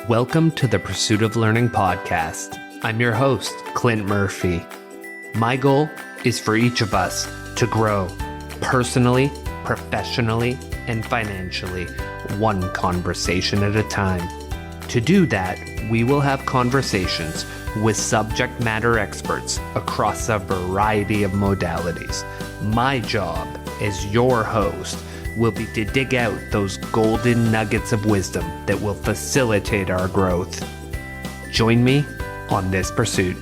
Welcome to the Pursuit of Learning podcast. I'm your host, Clint Murphy. My goal is for each of us to grow personally, professionally, and financially, one conversation at a time. To do that, we will have conversations with subject matter experts across a variety of modalities. My job as your host will be to dig out those golden nuggets of wisdom that will facilitate our growth. Join me on this pursuit.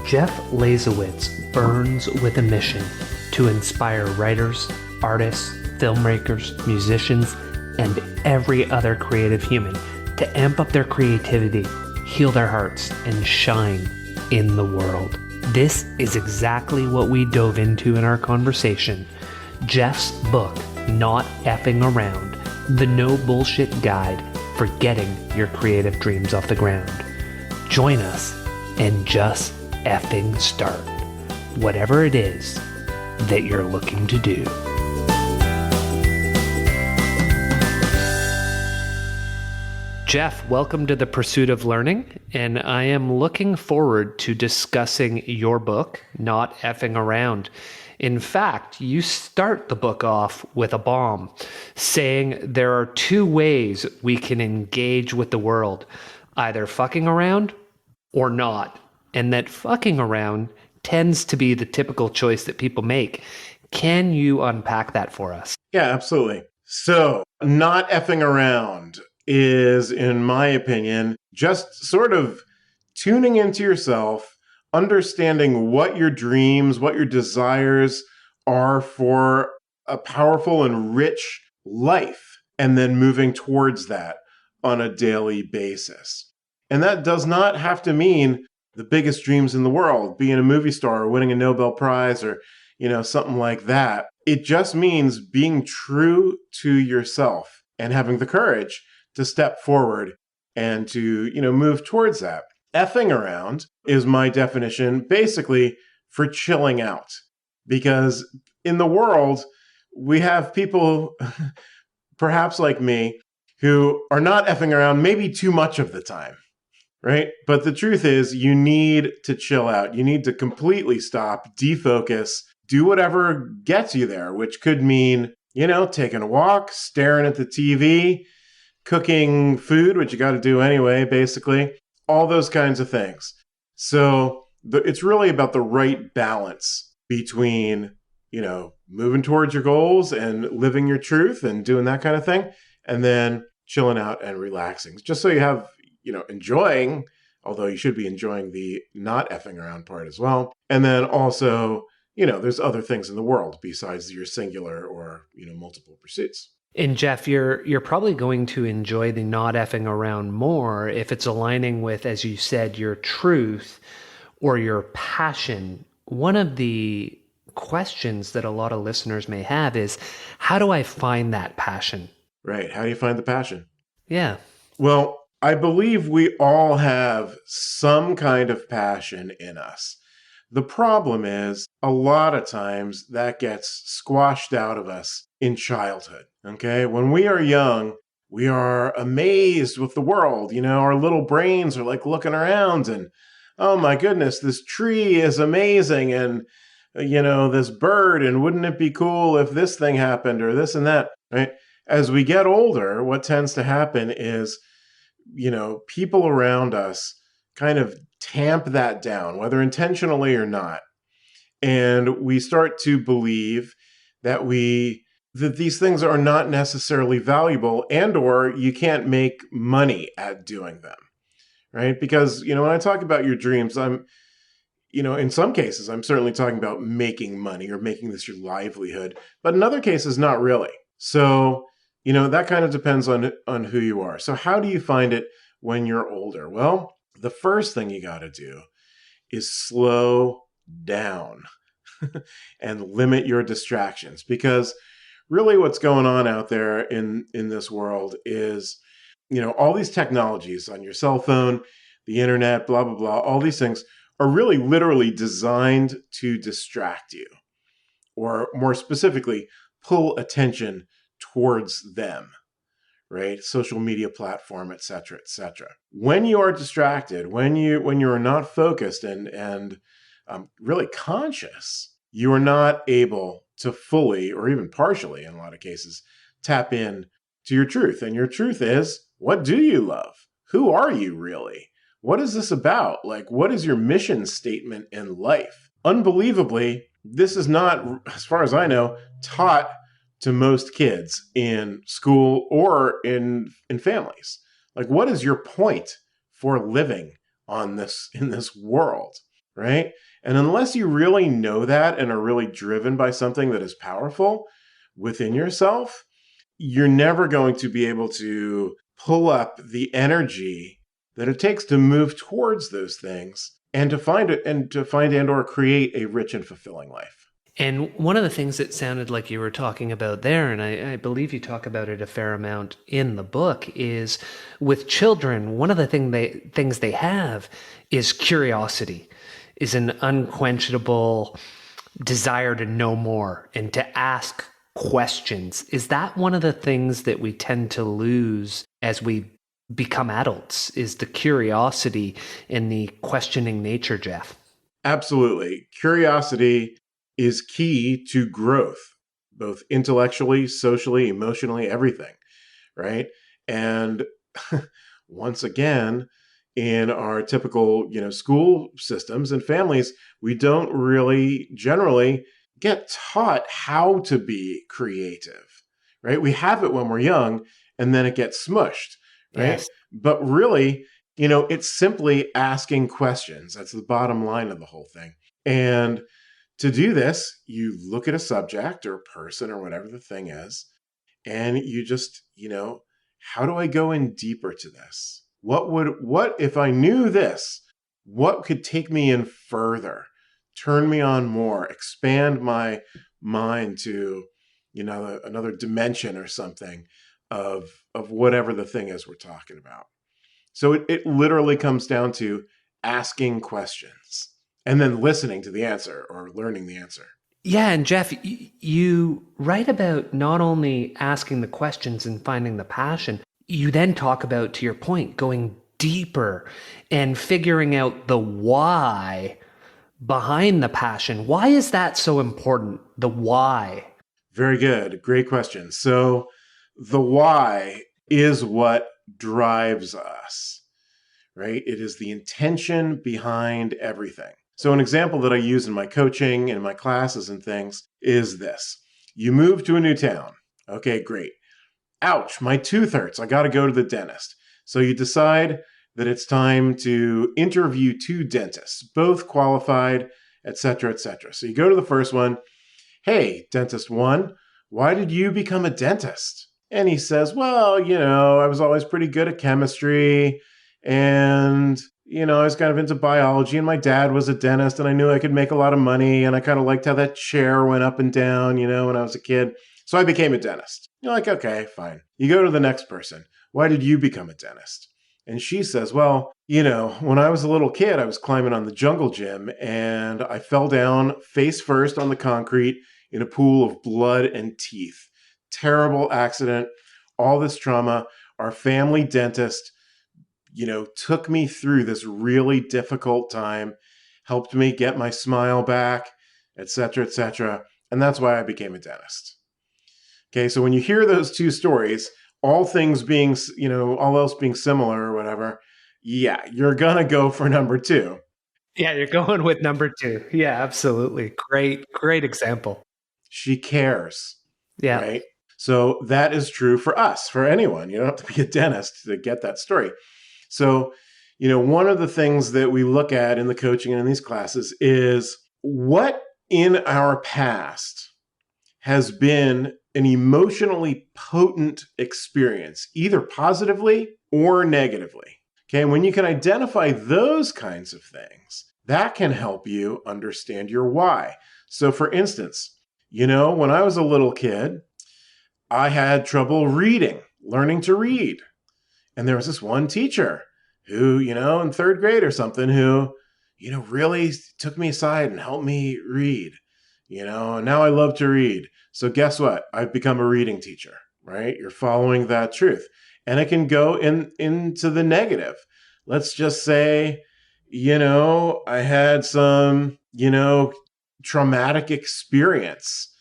Jeff Leisawitz burns with a mission to inspire writers, artists, filmmakers, musicians, and every other creative human to amp up their creativity, heal their hearts, and shine in the world. This is exactly what we dove into in our conversation. Jeff's book, Not Effing Around, the No Bullshit Guide for Getting Your Creative Dreams Off the Ground. Join us and just effing start whatever it is that you're looking to do. Jeff, welcome to the Pursuit of Learning, and I am looking forward to discussing your book, Not Effing Around. In fact, you start the book off with a bomb, saying there are two ways we can engage with the world, either fucking around or not, and that fucking around tends to be the typical choice that people make. Can you unpack that for us? Yeah, absolutely. So, not effing around is, in my opinion, just sort of tuning into yourself, understanding what your dreams, what your desires are for a powerful and rich life, and then moving towards that on a daily basis. And that does not have to mean the biggest dreams in the world, being a movie star or winning a Nobel Prize or, something like that. It just means being true to yourself and having the courage to step forward and to, move towards that. Effing around is my definition basically for chilling out, because in the world, we have people, perhaps like me, who are not effing around maybe too much of the time, right? But the truth is you need to chill out. You need to completely stop, defocus, do whatever gets you there, which could mean, taking a walk, staring at the TV, cooking food, which you got to do anyway, basically. All those kinds of things. So it's really about the right balance between, moving towards your goals and living your truth and doing that kind of thing, and then chilling out and relaxing. Just so you have, enjoying, although you should be enjoying the not effing around part as well. And then also, there's other things in the world besides your singular or, multiple pursuits. And Jeff, you're probably going to enjoy the not effing around more if it's aligning with, as you said, your truth or your passion. One of the questions that a lot of listeners may have is, how do I find that passion? Right. How do you find the passion? Yeah. Well, I believe we all have some kind of passion in us. The problem is, a lot of times that gets squashed out of us in childhood, okay? When we are young, we are amazed with the world. Our little brains are like looking around and, oh my goodness, this tree is amazing and, this bird, and wouldn't it be cool if this thing happened or this and that, right? As we get older, what tends to happen is, people around us kind of tamp that down, whether intentionally or not. And we start to believe that these things are not necessarily valuable, and or you can't make money at doing them, right? Because, when I talk about your dreams, I'm, in some cases, I'm certainly talking about making money or making this your livelihood, but in other cases, not really. So, that kind of depends on who you are. So how do you find it when you're older? Well, the first thing you got to do is slow down and limit your distractions, because really what's going on out there in this world is, all these technologies on your cell phone, the internet, blah, blah, blah, all these things are really literally designed to distract you, or more specifically, pull attention towards them, right? Social media platform, et cetera, et cetera. When you are distracted, when you are not focused and really conscious, you are not able to fully, or even partially in a lot of cases, tap in to your truth. And your truth is, what do you love? Who are you really? What is this about? Like, what is your mission statement in life? Unbelievably, this is not, as far as I know, taught to most kids in school or in families. Like, what is your point for living on this in this world, right? And unless you really know that and are really driven by something that is powerful within yourself, you're never going to be able to pull up the energy that it takes to move towards those things and to find it and or create a rich and fulfilling life. And one of the things that sounded like you were talking about there, and I believe you talk about it a fair amount in the book, is with children, one of the things they have is curiosity, is an unquenchable desire to know more and to ask questions. Is that one of the things that we tend to lose as we become adults, is the curiosity and the questioning nature, Jeff? Absolutely. Curiosity is key to growth, both intellectually, socially, emotionally, everything, right? And once again, in our typical, school systems and families, we don't really generally get taught how to be creative, right? We have it when we're young and then it gets smushed, right? Yes. But really, it's simply asking questions. That's the bottom line of the whole thing. And to do this, you look at a subject or person or whatever the thing is, and you just, how do I go in deeper to this? What if I knew this, what could take me in further, turn me on more, expand my mind to, another dimension or something of whatever the thing is we're talking about. So it literally comes down to asking questions and then listening to the answer or learning the answer. Yeah, and Jeff, you write about not only asking the questions and finding the passion, you then talk about, to your point, going deeper and figuring out the why behind the passion. Why is that so important? The why? Very good. Great question. So the why is what drives us, right? It is the intention behind everything. So an example that I use in my coaching and my classes and things is this. You move to a new town. Okay, great. Ouch, my tooth hurts. I got to go to the dentist. So you decide that it's time to interview 2 dentists, both qualified, et cetera, et cetera. So you go to the first one. Hey, dentist 1, why did you become a dentist? And he says, well, I was always pretty good at chemistry and I was kind of into biology, and my dad was a dentist, and I knew I could make a lot of money, and I kind of liked how that chair went up and down, when I was a kid. So I became a dentist. You're like, okay, fine. You go to the next person. Why did you become a dentist? And she says, well, when I was a little kid, I was climbing on the jungle gym, and I fell down face first on the concrete in a pool of blood and teeth. Terrible accident, all this trauma. Our family dentist took me through this really difficult time, helped me get my smile back, et cetera, et cetera. And that's why I became a dentist. Okay, so when you hear those 2 stories, all things being, all else being similar or whatever, yeah, you're going to go for number 2. Yeah, you're going with number 2. Yeah, absolutely. Great example. She cares. Yeah. Right? So that is true for us, for anyone. You don't have to be a dentist to get that story. So, one of the things that we look at in the coaching and in these classes is what in our past has been an emotionally potent experience, either positively or negatively. Okay, and when you can identify those kinds of things, that can help you understand your why. So for instance, when I was a little kid, I had trouble learning to read. And there was this one teacher who, in 3rd grade or something, who, really took me aside and helped me read, and now I love to read. So guess what? I've become a reading teacher. right? You're following that truth. And it can go into the negative. Let's just say, I had some, traumatic experience,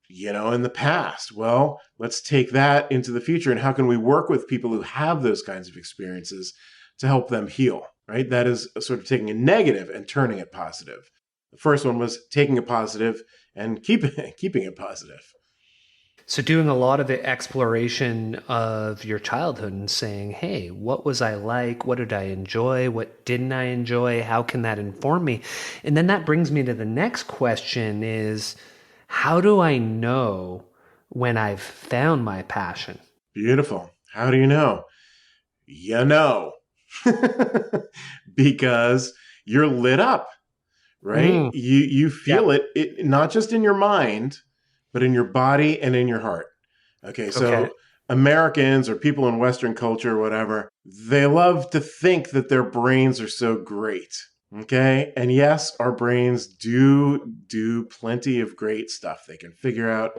in the past. Well, let's take that into the future. And how can we work with people who have those kinds of experiences to help them heal, right? That is sort of taking a negative and turning it positive. The first one was taking it positive and keeping it positive. So doing a lot of the exploration of your childhood and saying, hey, what was I like? What did I enjoy? What didn't I enjoy? How can that inform me? And then that brings me to the next question is, how do I know when I've found my passion? Beautiful. How do you know? You know. Because you're lit up, right? You feel it not just in your mind, but in your body and in your heart. Okay, so Americans or people in Western culture or whatever, they love to think that their brains are so great. Okay, and yes, our brains do plenty of great stuff. They can figure out,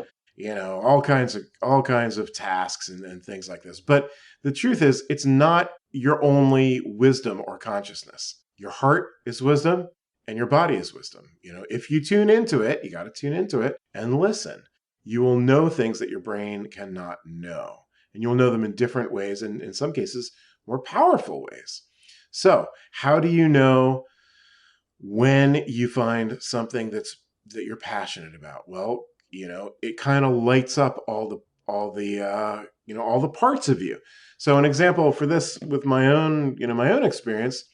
all kinds of tasks and things like this. But the truth is, it's not your only wisdom or consciousness. Your heart is wisdom and your body is wisdom. If you tune into it, you got to tune into it and listen. You will know things that your brain cannot know. And you'll know them in different ways and in some cases, more powerful ways. So how do you know when you find something that you're passionate about? Well, it kind of lights up all the parts of you. So an example for this with my own experience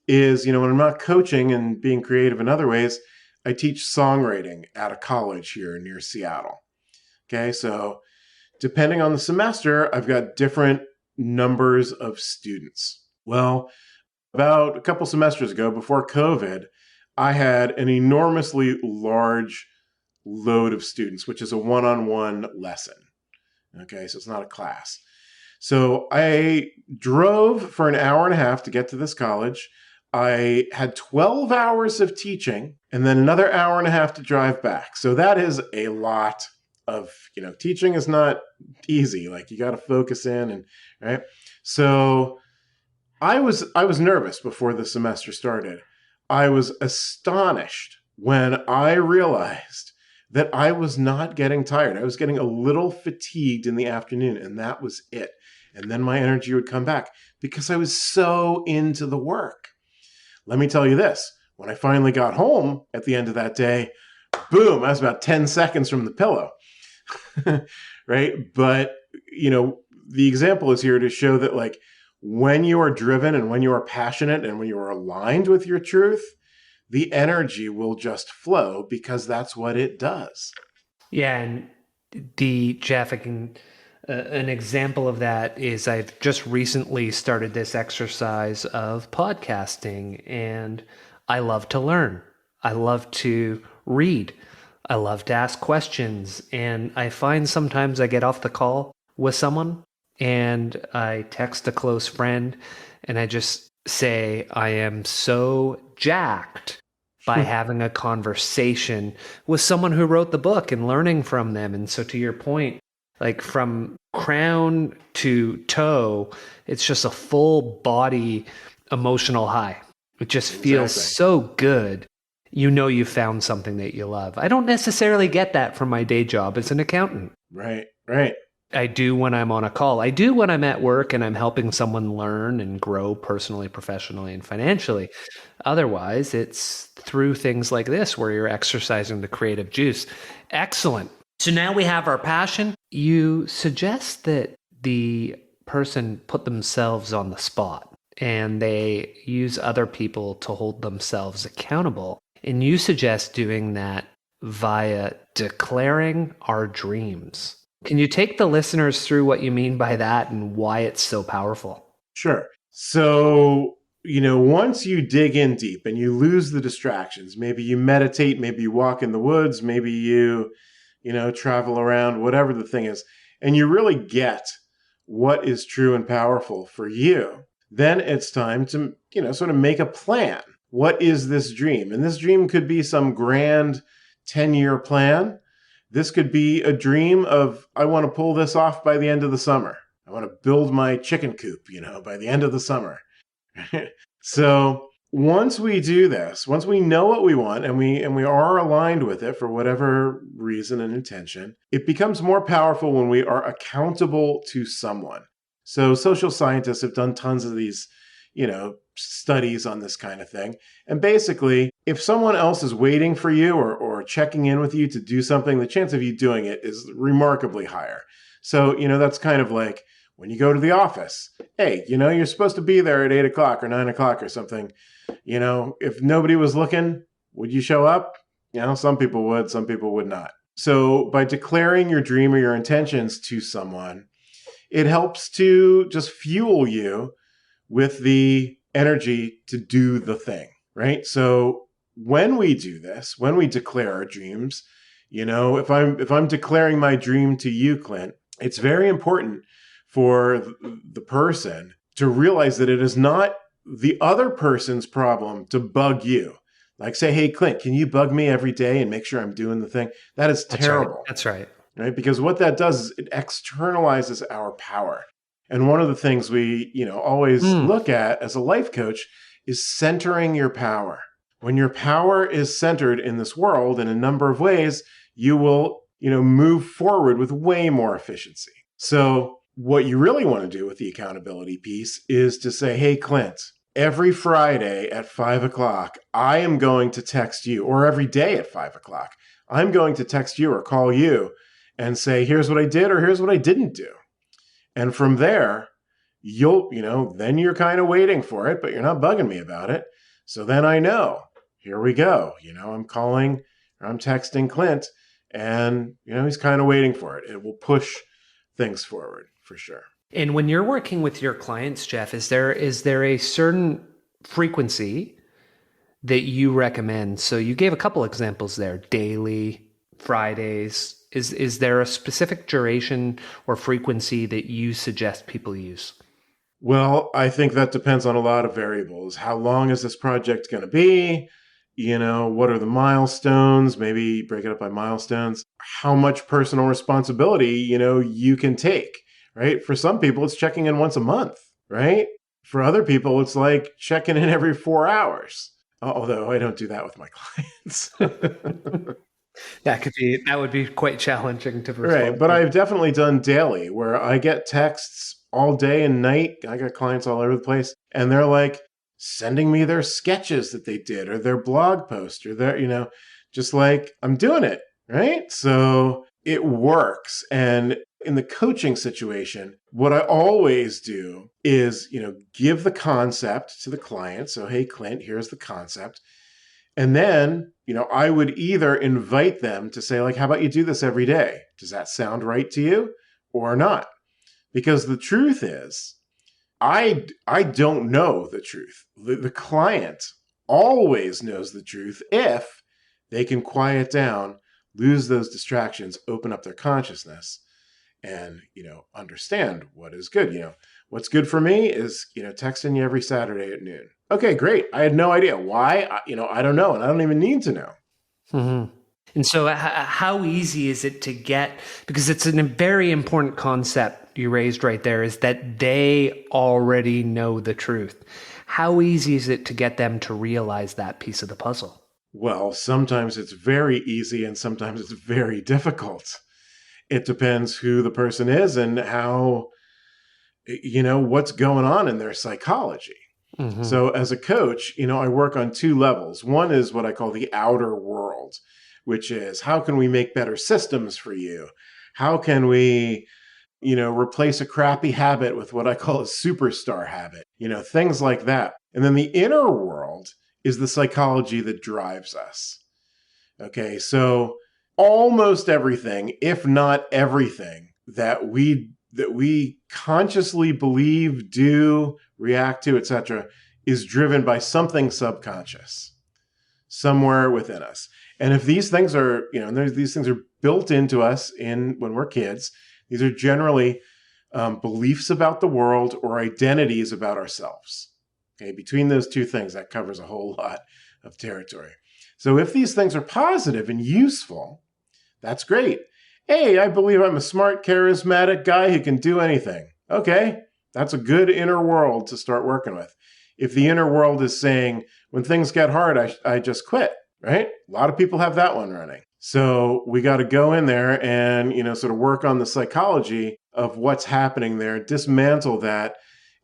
is, when I'm not coaching and being creative in other ways, I teach songwriting at a college here near Seattle. Okay, so depending on the semester, I've got different numbers of students. Well, about a couple semesters ago, before COVID, I had an enormously large load of students, which is a one-on-one lesson. Okay, so it's not a class. So I drove for an hour and a half to get to this college. I had 12 hours of teaching and then another hour and a half to drive back. So that is a lot of, teaching is not easy. Like you got to focus in and right. So I was nervous before the semester started. I was astonished when I realized that I was not getting tired. I was getting a little fatigued in the afternoon, and that was it. And then my energy would come back because I was so into the work. Let me tell you this. When I finally got home at the end of that day, boom, I was about 10 seconds from the pillow. Right? But, the example is here to show that when you are driven and when you are passionate and when you are aligned with your truth, the energy will just flow because that's what it does. Yeah, and Jeff, an example of that is I've just recently started this exercise of podcasting, and I love to learn. I love to read. I love to ask questions, and I find sometimes I get off the call with someone and I text a close friend and I just say, I am so jacked by having a conversation with someone who wrote the book and learning from them. And so to your point, from crown to toe, it's just a full body emotional high. It just feels so good. You found something that you love. I don't necessarily get that from my day job as an accountant. Right. I do when I'm on a call. I do when I'm at work and I'm helping someone learn and grow personally, professionally, and financially. Otherwise, it's through things like this where you're exercising the creative juice. Excellent. So now we have our passion. You suggest that the person put themselves on the spot and they use other people to hold themselves accountable. And you suggest doing that via declaring our dreams. Can you take the listeners through what you mean by that and why it's so powerful? Sure. So, once you dig in deep and you lose the distractions, maybe you meditate, maybe you walk in the woods, maybe you travel around, whatever the thing is, and you really get what is true and powerful for you, then it's time to, sort of make a plan. What is this dream? And this dream could be some grand 10-year plan. This could be a dream of, I want to pull this off by the end of the summer. I want to build my chicken coop, by the end of the summer. So once we do this, once we know what we want and we are aligned with it for whatever reason and intention, it becomes more powerful when we are accountable to someone. So social scientists have done tons of these, studies on this kind of thing. And basically, if someone else is waiting for you or checking in with you to do something, the chance of you doing it is remarkably higher. So, that's kind of like when you go to the office. Hey, you're supposed to be there at 8 o'clock or 9 o'clock or something. If nobody was looking, would you show up? Some people would, some people would not. So by declaring your dream or your intentions to someone, it helps to just fuel you with the energy to do the thing, right? So when we do this, when we declare our dreams, if I'm declaring my dream to you, Clint, it's very important for the person to realize that it is not the other person's problem to bug you. Like say, hey, Clint, can you bug me every day and make sure I'm doing the thing? That is terrible. That's right. Right? Because what that does is it externalizes our power. And one of the things we, always look at as a life coach is centering your power. When your power is centered in this world in a number of ways, you will, move forward with way more efficiency. So what you really want to do with the accountability piece is to say, hey, Clint, every Friday at 5 o'clock, I am going to text you, or every day at 5 o'clock, I'm going to text you or call you and say, here's what I did or here's what I didn't do. And from there, then you're kind of waiting for it, but you're not bugging me about it. So then I know, here we go. I'm calling or I'm texting Clint and, he's kind of waiting for it. It will push things forward for sure. And when you're working with your clients, Jeff, is there a certain frequency that you recommend? So you gave a couple examples there, daily, Fridays. Is there a specific duration or frequency that you suggest people use? Well, I think that depends on a lot of variables. How long is this project going to be? What are the milestones? Maybe break it up by milestones. How much personal responsibility, you can take, right? For some people, it's checking in once a month, right? For other people, it's like checking in every 4 hours. Although I don't do that with my clients. That would be quite challenging to respond. Right, but I've definitely done daily where I get texts all day and night. I got clients all over the place, and they're like sending me their sketches that they did or their blog post or their, just like I'm doing it, right? So it works. And in the coaching situation, what I always do is, give the concept to the client. So, hey, Clint, here's the concept. And then, I would either invite them to say, like, how about you do this every day? Does that sound right to you or not? Because the truth is, I don't know the truth. The client always knows the truth if they can quiet down, lose those distractions, open up their consciousness, and, understand what is good. What's good for me is, texting you every Saturday at noon. Okay, great. I had no idea why. I don't know, and I don't even need to know. Mm-hmm. And so how easy is it to get, because it's a very important concept you raised right there, is that they already know the truth. How easy is it to get them to realize that piece of the puzzle? Well, sometimes it's very easy and sometimes it's very difficult. It depends who the person is and how, what's going on in their psychology. Mm-hmm. So as a coach, I work on two levels. One is what I call the outer world, which is how can we make better systems for you? How can we, replace a crappy habit with what I call a superstar habit, things like that. And then the inner world is the psychology that drives us. Okay, so almost everything, if not everything, that we consciously believe, do, react to, etc., is driven by something subconscious somewhere within us. And if these things are, these things are built into us when we're kids, these are generally beliefs about the world or identities about ourselves. Okay, between those two things, that covers a whole lot of territory. So if these things are positive and useful, That's great. Hey, I believe I'm a smart, charismatic guy who can do anything. Okay, that's a good inner world to start working with. If the inner world is saying, when things get hard, I just quit, right? A lot of people have that one running. So we got to go in there and, sort of work on the psychology of what's happening there, dismantle that,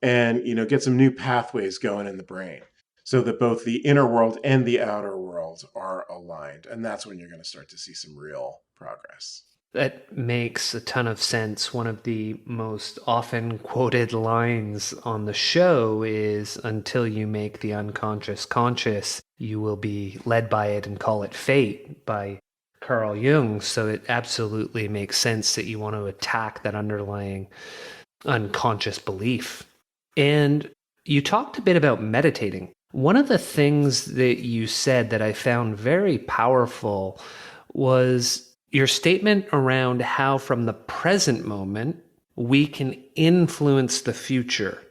and, get some new pathways going in the brain so that both the inner world and the outer world are aligned. And that's when you're going to start to see some real progress. That makes a ton of sense. One of the most often quoted lines on the show is, until you make the unconscious conscious, you will be led by it and call it fate, by Carl Jung. So it absolutely makes sense that you want to attack that underlying unconscious belief. And you talked a bit about meditating. One of the things that you said that I found very powerful was your statement around how from the present moment, we can influence the future.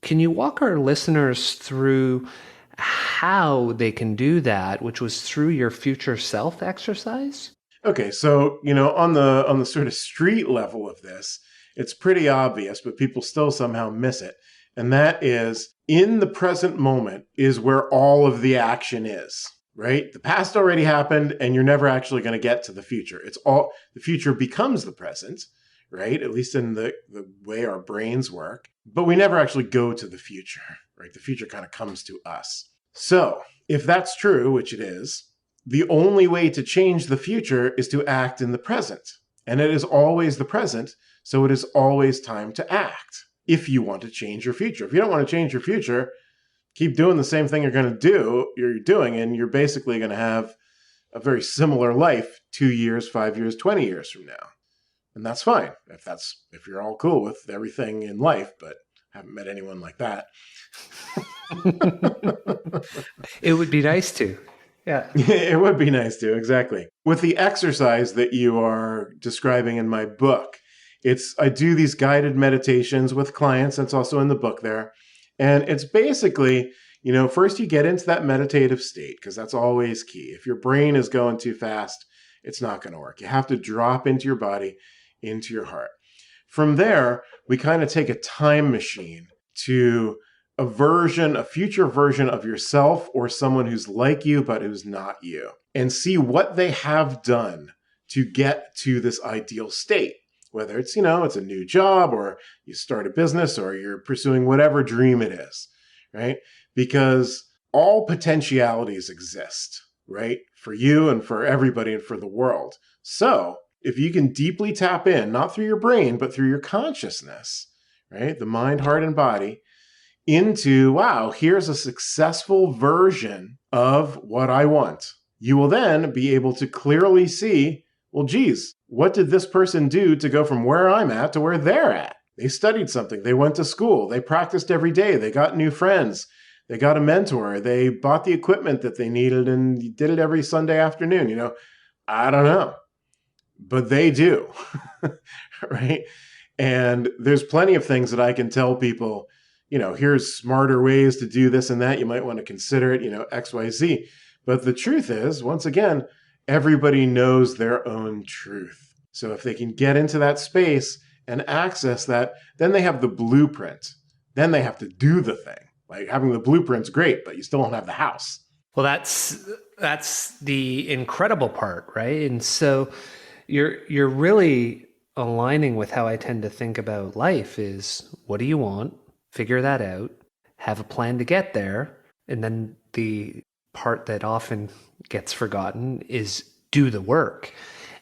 Can you walk our listeners through how they can do that, which was through your future self exercise? Okay, so, on the sort of street level of this, it's pretty obvious, but people still somehow miss it. And that is, in the present moment is where all of the action is. Right? The past already happened, and you're never actually going to get to the future. The future becomes the present, right? At least in the way our brains work. But we never actually go to the future, right? The future kind of comes to us. So if that's true, which it is, the only way to change the future is to act in the present. And it is always the present, so it is always time to act if you want to change your future. If you don't want to change your future, keep doing the same thing you're doing, and you're basically going to have a very similar life 2 years, 5 years, 20 years from now. And that's fine if you're all cool with everything in life, but I haven't met anyone like that. It would be nice to. Yeah. It would be nice to, exactly. With the exercise that you are describing in my book, I do these guided meditations with clients. That's also in the book there. And it's basically, first you get into that meditative state, because that's always key. If your brain is going too fast, it's not going to work. You have to drop into your body, into your heart. From there, we kind of take a time machine to a future version of yourself or someone who's like you, but who's not you, and see what they have done to get to this ideal state. Whether it's, it's a new job, or you start a business, or you're pursuing whatever dream it is, right? Because all potentialities exist, right? For you and for everybody and for the world. So if you can deeply tap in, not through your brain, but through your consciousness, right? The mind, heart, and body, into, wow, here's a successful version of what I want. You will then be able to clearly see, well, geez, what did this person do to go from where I'm at to where they're at? They studied something. They went to school. They practiced every day. They got new friends. They got a mentor. They bought the equipment that they needed and did it every Sunday afternoon. I don't know, but they do, right? And there's plenty of things that I can tell people, here's smarter ways to do this and that. You might want to consider it, X, Y, Z. But the truth is, once again, everybody knows their own truth. So if they can get into that space and access that, then they have the blueprint. Then they have to do the thing. Like, having the blueprint's great, but you still don't have the house. Well, that's the incredible part, right? And so you're really aligning with how I tend to think about life is, what do you want? Figure that out, have a plan to get there, and then the part that often gets forgotten is do the work.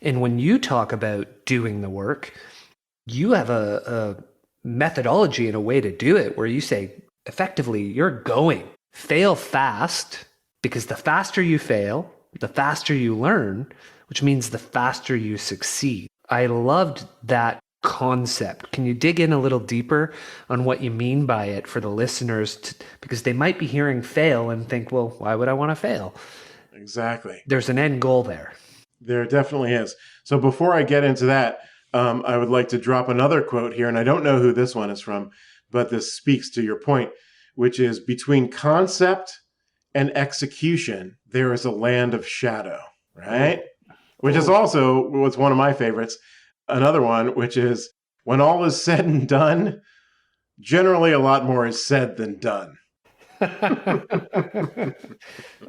And when you talk about doing the work, you have a methodology and a way to do it where you say, effectively, you're going. Fail fast, because the faster you fail, the faster you learn, which means the faster you succeed. I loved that concept. Can you dig in a little deeper on what you mean by it for the listeners? Because they might be hearing fail and think, well, why would I want to fail? Exactly. There's an end goal there. There definitely is. So before I get into that, I would like to drop another quote here, and I don't know who this one is from, but this speaks to your point, which is, between concept and execution, there is a land of shadow, right? which is also what's one of my favorites. Another one, which is when all is said and done, generally a lot more is said than done.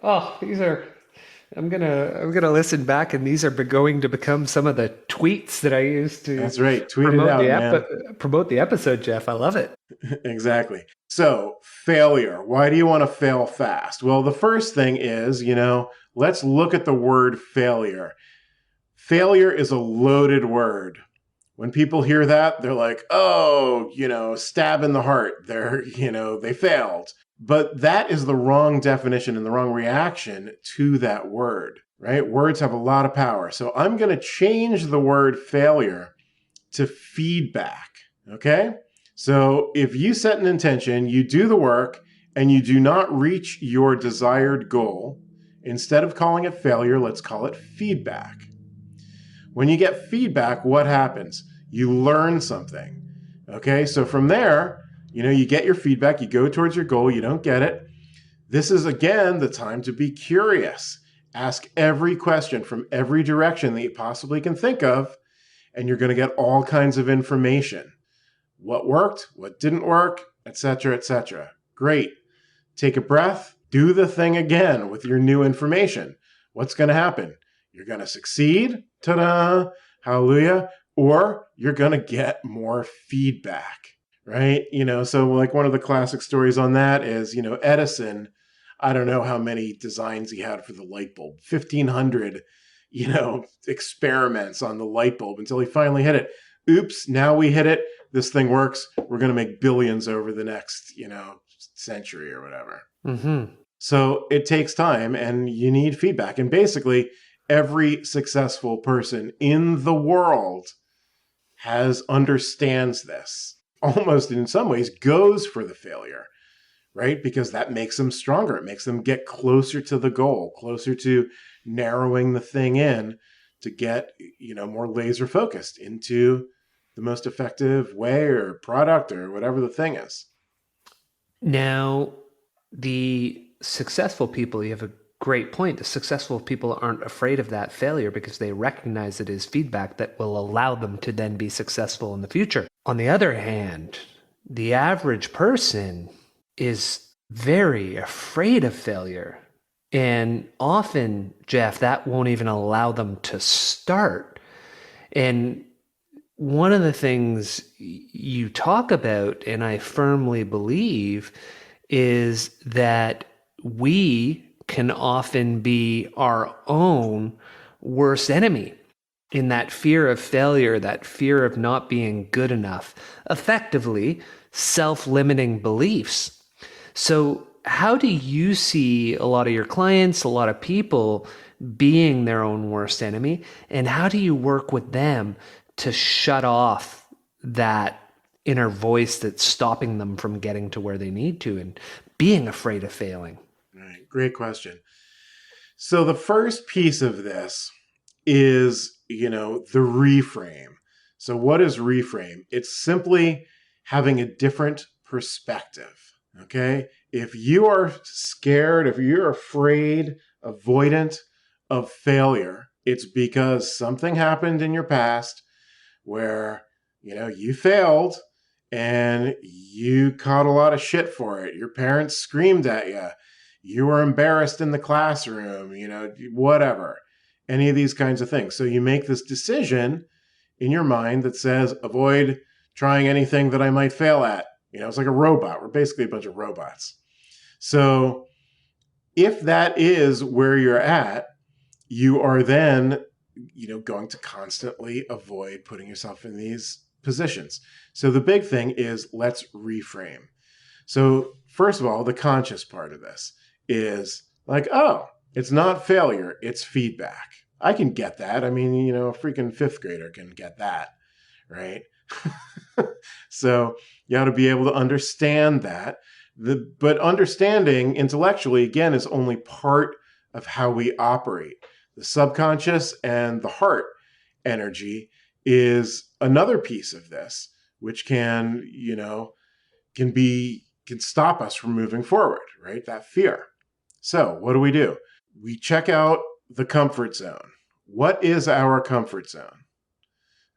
Oh, these are. I'm gonna listen back, and these are going to become some of the tweets that I use to That's right. Tweet it out, man. promote the episode, Jeff. I love it. Exactly. So, failure. Why do you want to fail fast? Well, the first thing is, let's look at the word failure. Failure is a loaded word. When people hear that, they're like, oh, stab in the heart. They failed. But that is the wrong definition and the wrong reaction to that word, right? Words have a lot of power. So I'm going to change the word failure to feedback, okay? So if you set an intention, you do the work, and you do not reach your desired goal, instead of calling it failure, let's call it feedback. When you get feedback, what happens? You learn something, okay? So from there, you get your feedback, you go towards your goal, you don't get it. This is, again, the time to be curious. Ask every question from every direction that you possibly can think of, and you're going to get all kinds of information. What worked, what didn't work, etc., etc. Great. Take a breath, do the thing again with your new information. What's going to happen? You're going to succeed, ta-da, hallelujah, or you're going to get more feedback. Right? So like one of the classic stories on that is, Edison, I don't know how many designs he had for the light bulb, 1,500, experiments on the light bulb until he finally hit it. Oops, now we hit it. This thing works. We're going to make billions over the next, century or whatever. Mm-hmm. So it takes time and you need feedback. And basically every successful person in the world understands this. Almost in some ways goes for the failure, right? Because that makes them stronger. It makes them get closer to the goal, closer to narrowing the thing in to get, more laser focused into the most effective way or product or whatever the thing is. Now, the successful people, you have a great point. The successful people aren't afraid of that failure because they recognize it as feedback that will allow them to then be successful in the future. On the other hand, the average person is very afraid of failure. And often, Jeff, that won't even allow them to start. And one of the things you talk about, and I firmly believe, is that we can often be our own worst enemy in that fear of failure, that fear of not being good enough, effectively self-limiting beliefs. So how do you see a lot of your clients, a lot of people being their own worst enemy? And how do you work with them to shut off that inner voice that's stopping them from getting to where they need to and being afraid of failing? Right. Great question. So the first piece of this is, the reframe. So what is reframe? It's simply having a different perspective. Okay. If you are scared, if you're afraid, avoidant of failure, it's because something happened in your past where, you failed and you caught a lot of shit for it. Your parents screamed at you. You were embarrassed in the classroom, whatever, any of these kinds of things. So you make this decision in your mind that says, avoid trying anything that I might fail at. It's like a robot. We're basically a bunch of robots. So if that is where you're at, you are then, going to constantly avoid putting yourself in these positions. So the big thing is let's reframe. So first of all, the conscious part of this is like, oh, it's not failure, it's feedback. I can get that. I mean, a freaking fifth grader can get that, right? So you ought to be able to understand that. But understanding intellectually, again, is only part of how we operate. The subconscious and the heart energy is another piece of this, which can stop us from moving forward, right? That fear. So what do? We check out the comfort zone. What is our comfort zone?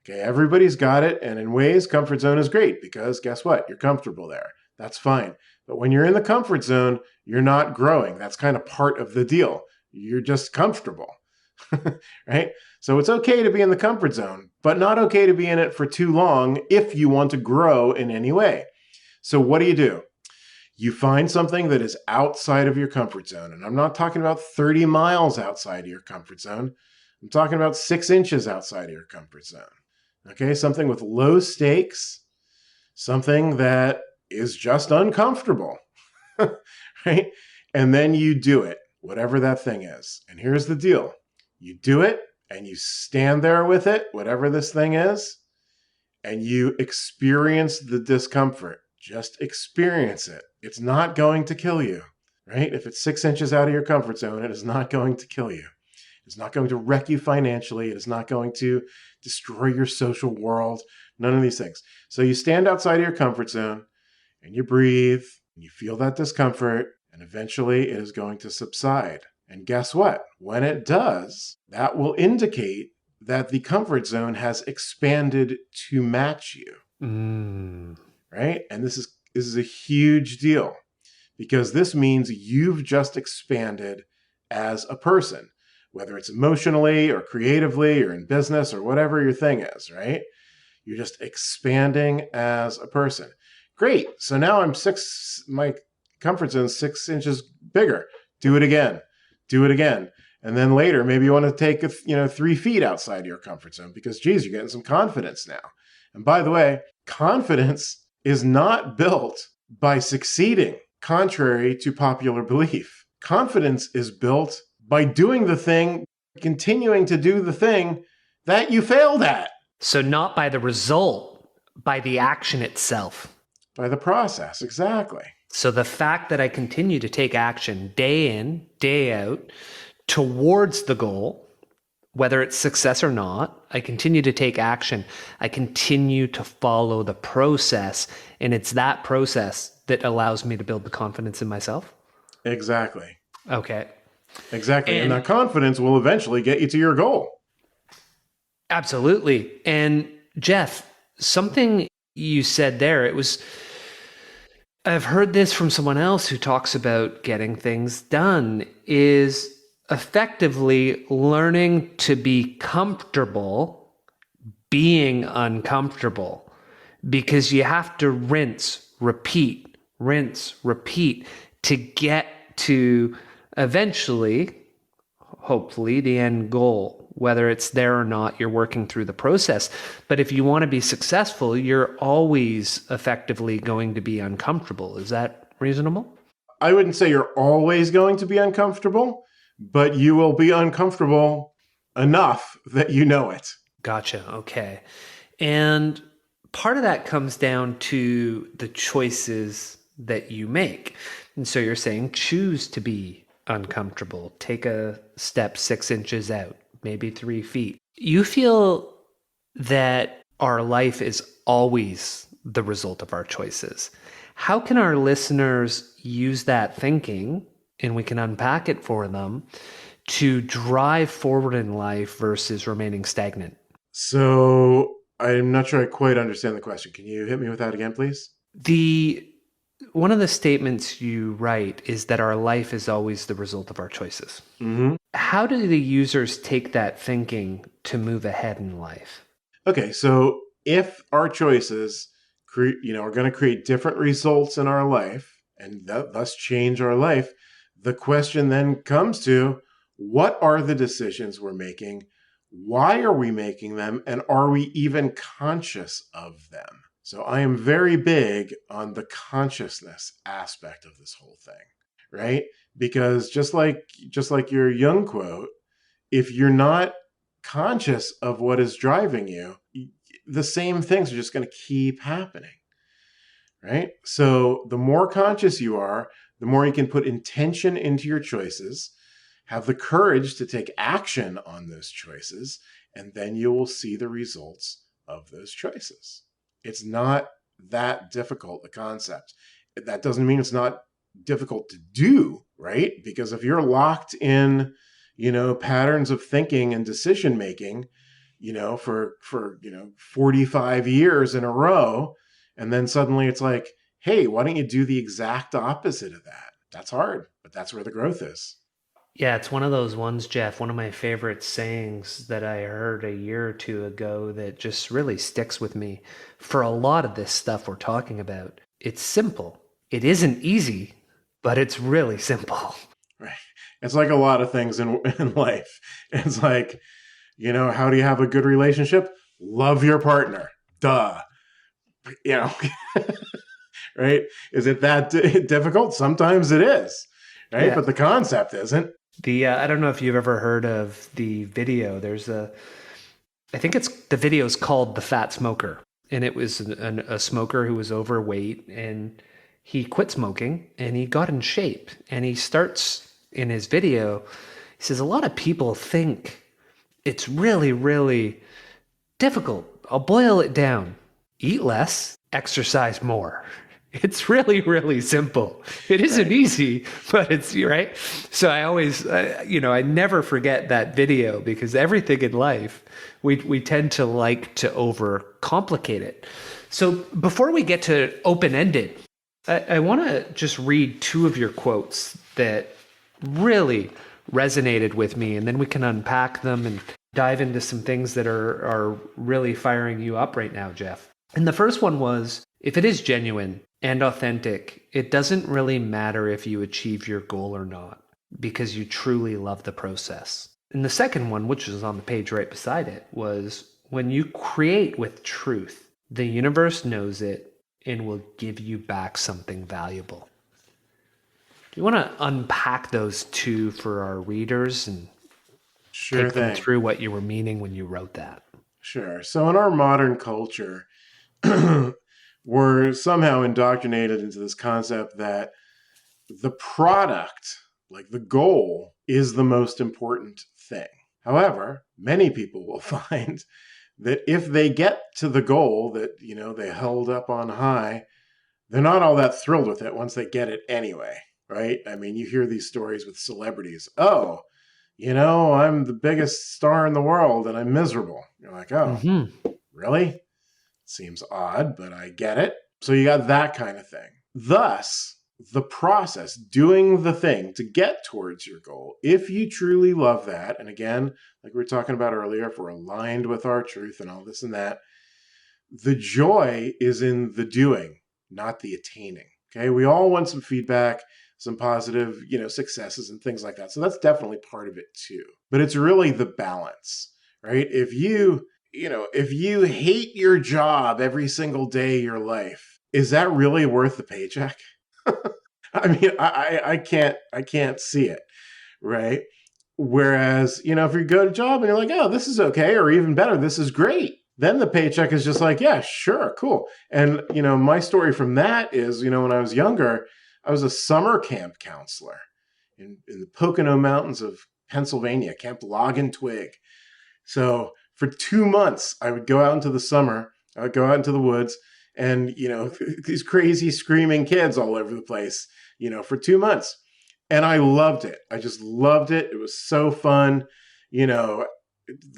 Okay, everybody's got it. And in ways, comfort zone is great because guess what? You're comfortable there. That's fine. But when you're in the comfort zone, you're not growing. That's kind of part of the deal. You're just comfortable, right? So it's okay to be in the comfort zone, but not okay to be in it for too long if you want to grow in any way. So what do? You find something that is outside of your comfort zone. And I'm not talking about 30 miles outside of your comfort zone. I'm talking about 6 inches outside of your comfort zone. Okay, something with low stakes, something that is just uncomfortable, right? And then you do it, whatever that thing is. And here's the deal. You do it and you stand there with it, whatever this thing is, and you experience the discomfort. Just experience it. It's not going to kill you, right? If it's 6 inches out of your comfort zone, it is not going to kill you. It's not going to wreck you financially. It is not going to destroy your social world. None of these things. So you stand outside of your comfort zone and you breathe and you feel that discomfort, and eventually it is going to subside. And guess what? When it does, that will indicate that the comfort zone has expanded to match you. Right? And this is a huge deal because this means you've just expanded as a person, whether it's emotionally or creatively or in business or whatever your thing is, right? You're just expanding as a person. Great. So now my comfort zone is 6 inches bigger. Do it again. Do it again. And then later, maybe you want to take 3 feet outside your comfort zone because, geez, you're getting some confidence now. And by the way, confidence is not built by succeeding, contrary to popular belief. Confidence is built by doing the thing, continuing to do the thing that you failed at. So not by the result, by the action itself. By the process, exactly. So the fact that I continue to take action day in, day out towards the goal, whether it's success or not, I continue to take action. I continue to follow the process. And it's that process that allows me to build the confidence in myself. Exactly. Okay. Exactly. And that confidence will eventually get you to your goal. Absolutely. And Jeff, something you said there, I've heard this from someone else who talks about getting things done, is effectively learning to be comfortable being uncomfortable, because you have to rinse, repeat to get to eventually, hopefully, the end goal. Whether it's there or not, you're working through the process. But if you want to be successful, you're always effectively going to be uncomfortable. Is that reasonable? I wouldn't say you're always going to be uncomfortable, but you will be uncomfortable enough that you know it. Gotcha. Okay. And part of that comes down to the choices that you make. And so you're saying choose to be uncomfortable. Take a step 6 inches out, maybe 3 feet. You feel that our life is always the result of our choices. How can our listeners use that thinking, and we can unpack it for them, to drive forward in life versus remaining stagnant? So I'm not sure I quite understand the question. Can you hit me with that again, please? One of the statements you write is that our life is always the result of our choices. Mm-hmm. How do the users take that thinking to move ahead in life? Okay, so if our choices are going to create different results in our life and thus change our life, the question then comes to, what are the decisions we're making? Why are we making them? And are we even conscious of them? So I am very big on the consciousness aspect of this whole thing, right? Because just like your Jung quote, if you're not conscious of what is driving you, the same things are just going to keep happening, right? So the more conscious you are, the more you can put intention into your choices, have the courage to take action on those choices, and then you will see the results of those choices. It's not that difficult, the concept. That doesn't mean it's not difficult to do, right? Because if you're locked in, patterns of thinking and decision making, for 45 years in a row. And then suddenly it's like, hey, why don't you do the exact opposite of that? That's hard, but that's where the growth is. Yeah, it's one of those ones, Jeff, one of my favorite sayings that I heard a year or two ago that just really sticks with me for a lot of this stuff we're talking about. It's simple. It isn't easy, but it's really simple. Right. It's like a lot of things in life. It's like, how do you have a good relationship? Love your partner. Duh. Right? Is it that difficult? Sometimes it is, right? Yeah. But the concept isn't. I don't know if you've ever heard of the video. I think the video is called The Fat Smoker. And it was a smoker who was overweight, and he quit smoking and he got in shape. And he starts in his video, he says, a lot of people think it's really, really difficult. I'll boil it down. Eat less, exercise more. It's really, really simple. It isn't easy, but it's right. So I always, I never forget that video, because everything in life, we tend to like to overcomplicate it. So before we get to open-ended, I want to just read two of your quotes that really resonated with me, and then we can unpack them and dive into some things that are really firing you up right now, Jeff. And the first one was, if it is genuine and authentic, it doesn't really matter if you achieve your goal or not, because you truly love the process. And the second one, which is on the page right beside it, was, when you create with truth, the universe knows it and will give you back something valuable. Do you want to unpack those two for our readers and take them through what you were meaning when you wrote that? Sure. So in our modern culture, we're somehow indoctrinated into this concept that the product, like the goal, is the most important thing. However, many people will find that if they get to the goal that, they held up on high, they're not all that thrilled with it once they get it anyway, right? I mean, you hear these stories with celebrities. Oh, I'm the biggest star in the world and I'm miserable. You're like, oh, really? Seems odd, but I get it. So you got that kind of thing. Thus, the process, doing the thing to get towards your goal, if you truly love that, and again, like we were talking about earlier, if we're aligned with our truth and all this and that, the joy is in the doing, not the attaining. Okay, we all want some feedback, some positive, successes and things like that. So that's definitely part of it too. But it's really the balance, right? If you hate your job every single day of your life, is that really worth the paycheck? I mean, I can't see it, right? Whereas, if you go to a job and you're like, oh, this is okay, or even better, this is great, then the paycheck is just like, yeah, sure, cool. And, my story from that is, when I was younger, I was a summer camp counselor in the Pocono Mountains of Pennsylvania, Camp Log and Twig. So for 2 months, I would go out into the summer, I would go out into the woods, and, these crazy screaming kids all over the place, for 2 months. And I loved it. I just loved it. It was so fun, the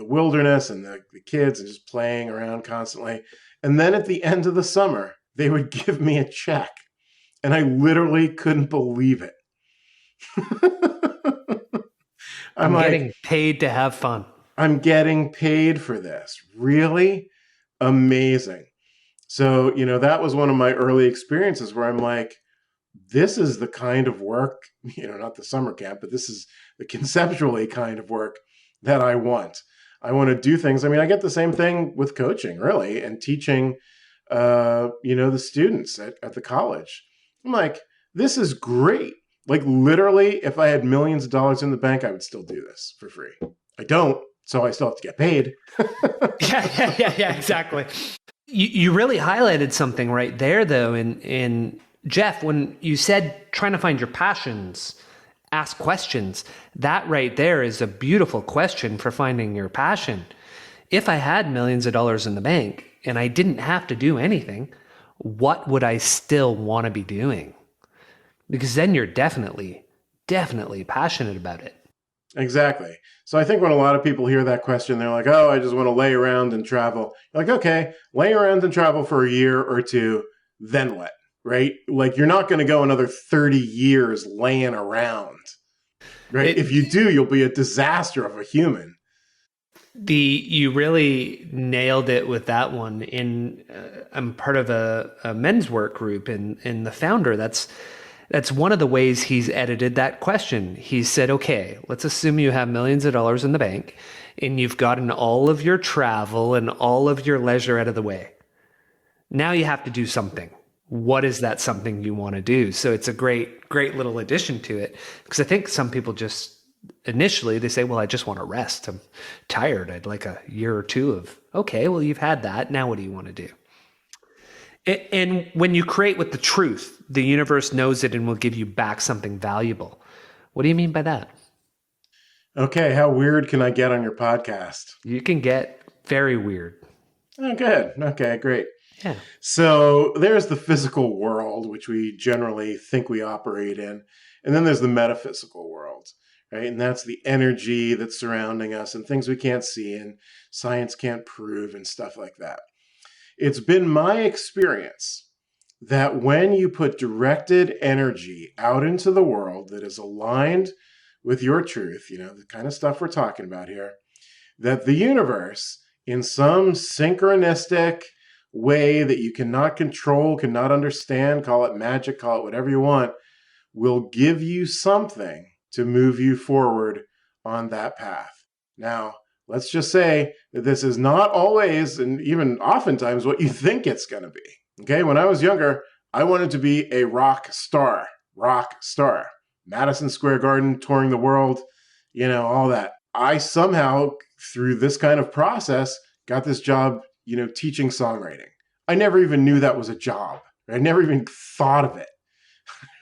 wilderness and the kids and just playing around constantly. And then at the end of the summer, they would give me a check. And I literally couldn't believe it. I'm getting paid to have fun. I'm getting paid for this. Really? Amazing. So, that was one of my early experiences where I'm like, this is the kind of work, not the summer camp, but this is the conceptually kind of work that I want. I want to do things. I mean, I get the same thing with coaching, really, and teaching, the students at the college. I'm like, this is great. Like, literally, if I had millions of dollars in the bank, I would still do this for free. I don't, so I still have to get paid. Yeah, exactly. You really highlighted something right there, though, in Jeff, when you said trying to find your passions, ask questions, that right there is a beautiful question for finding your passion. If I had millions of dollars in the bank and I didn't have to do anything, what would I still want to be doing? Because then you're definitely passionate about it. Exactly. So I think when a lot of people hear that question, they're like, oh, I just want to lay around and travel. You're like, okay, lay around and travel for a year or two, then what? Right? Like, you're not going to go another 30 years laying around, right? If you do, you'll be a disaster of a human. You really nailed it with that one. I'm part of a men's work group, and the founder, that's one of the ways he's edited that question. He said, okay, let's assume you have millions of dollars in the bank and you've gotten all of your travel and all of your leisure out of the way. Now you have to do something. What is that something you want to do? So it's a great little addition to it, because I think some people just initially they say, well, I just want to rest. I'm tired. I'd like a year or two of, okay, well, you've had that. Now what do you want to do? And when you create with the truth, the universe knows it and will give you back something valuable. What do you mean by that? Okay, how weird can I get on your podcast? You can get very weird. Oh, good. Okay, great. Yeah. So there's the physical world, which we generally think we operate in. And then there's the metaphysical world, right? And that's the energy that's surrounding us and things we can't see and science can't prove and stuff like that. It's been my experience that when you put directed energy out into the world that is aligned with your truth, the kind of stuff we're talking about here, that the universe, in some synchronistic way that you cannot control, cannot understand, call it magic, call it whatever you want, will give you something to move you forward on that path. Now, let's just say that this is not always, and even oftentimes, what you think it's going to be. Okay, when I was younger, I wanted to be a rock star. Madison Square Garden, touring the world, all that. I somehow, through this kind of process, got this job, teaching songwriting. I never even knew that was a job. I never even thought of it,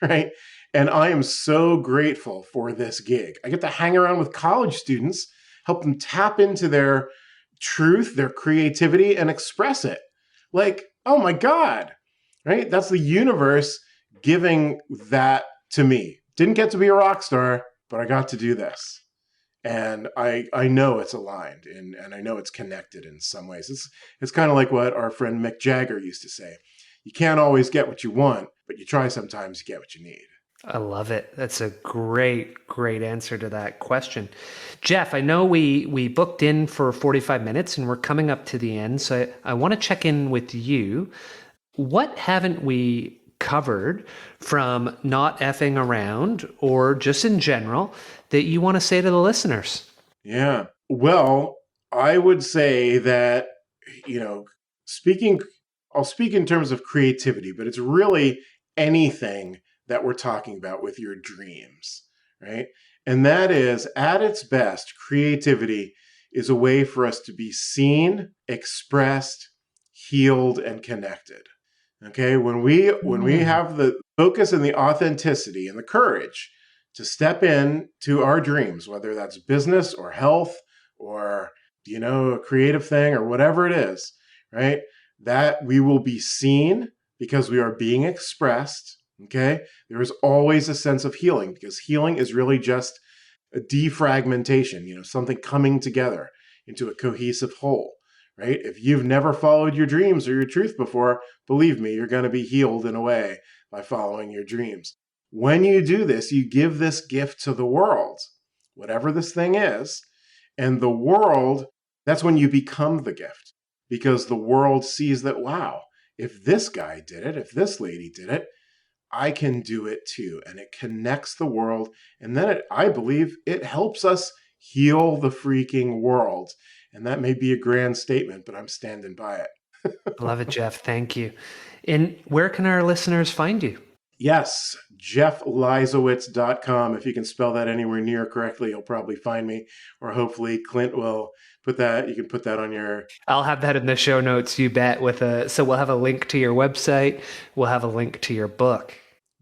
right? And I am so grateful for this gig. I get to hang around with college students, help them tap into their truth, their creativity, and express it. Like, oh my God, right? That's the universe giving that to me. Didn't get to be a rock star, but I got to do this. And I know it's aligned and I know it's connected in some ways. It's kind of like what our friend Mick Jagger used to say. You can't always get what you want, but you try sometimes to get what you need. I love it. That's a great answer to that question. Jeff, I know we booked in for 45 minutes and we're coming up to the end. So I want to check in with you. What haven't we covered from Not Effing Around or just in general that you want to say to the listeners? Yeah. Well, I would say that, I'll speak in terms of creativity, but it's really anything that we're talking about with your dreams, right? And that is, at its best, creativity is a way for us to be seen, expressed, healed, and connected. Okay, when we have the focus and the authenticity and the courage to step in to our dreams, whether that's business or health or a creative thing or whatever it is, right? That we will be seen because we are being expressed. Okay, there is always a sense of healing because healing is really just a defragmentation, something coming together into a cohesive whole. Right? If you've never followed your dreams or your truth before, believe me, you're going to be healed in a way by following your dreams. When you do this, you give this gift to the world, whatever this thing is. And the world, that's when you become the gift because the world sees that, wow, if this guy did it, if this lady did it, I can do it too. And it connects the world. And then I believe it helps us heal the freaking world. And that may be a grand statement, but I'm standing by it. Love it, Jeff. Thank you. And where can our listeners find you? Yes, jeffleisawitz.com. If you can spell that anywhere near correctly, you'll probably find me. Or hopefully Clint will put that. You can put that on your... I'll have that in the show notes, you bet. So we'll have a link to your website. We'll have a link to your book.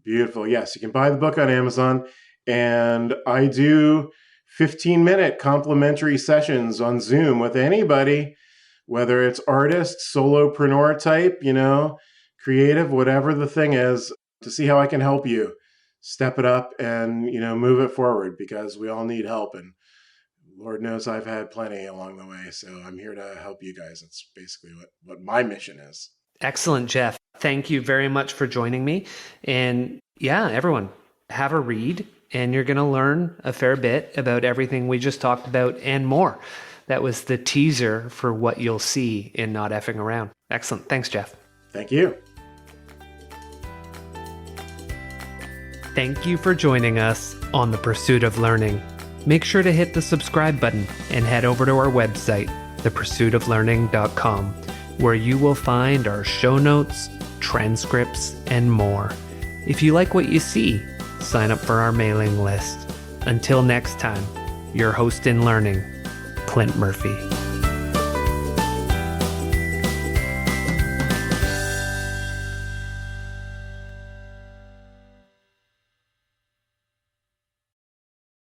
Beautiful. Yes, you can buy the book on Amazon. And I do 15-minute complimentary sessions on Zoom with anybody, whether it's artist, solopreneur type, creative, whatever the thing is, to see how I can help you step it up and, move it forward, because we all need help. And Lord knows I've had plenty along the way. So I'm here to help you guys. That's basically what my mission is. Excellent, Jeff. Thank you very much for joining me. And yeah, everyone, have a read, and you're going to learn a fair bit about everything we just talked about and more. That was the teaser for what you'll see in Not Effing Around. Excellent. Thanks, Jeff. Thank you. Thank you for joining us on The Pursuit of Learning. Make sure to hit the subscribe button and head over to our website, thepursuitoflearning.com, where you will find our show notes, transcripts, and more. If you like what you see, sign up for our mailing list. Until next time, your host in learning, Clint Murphy.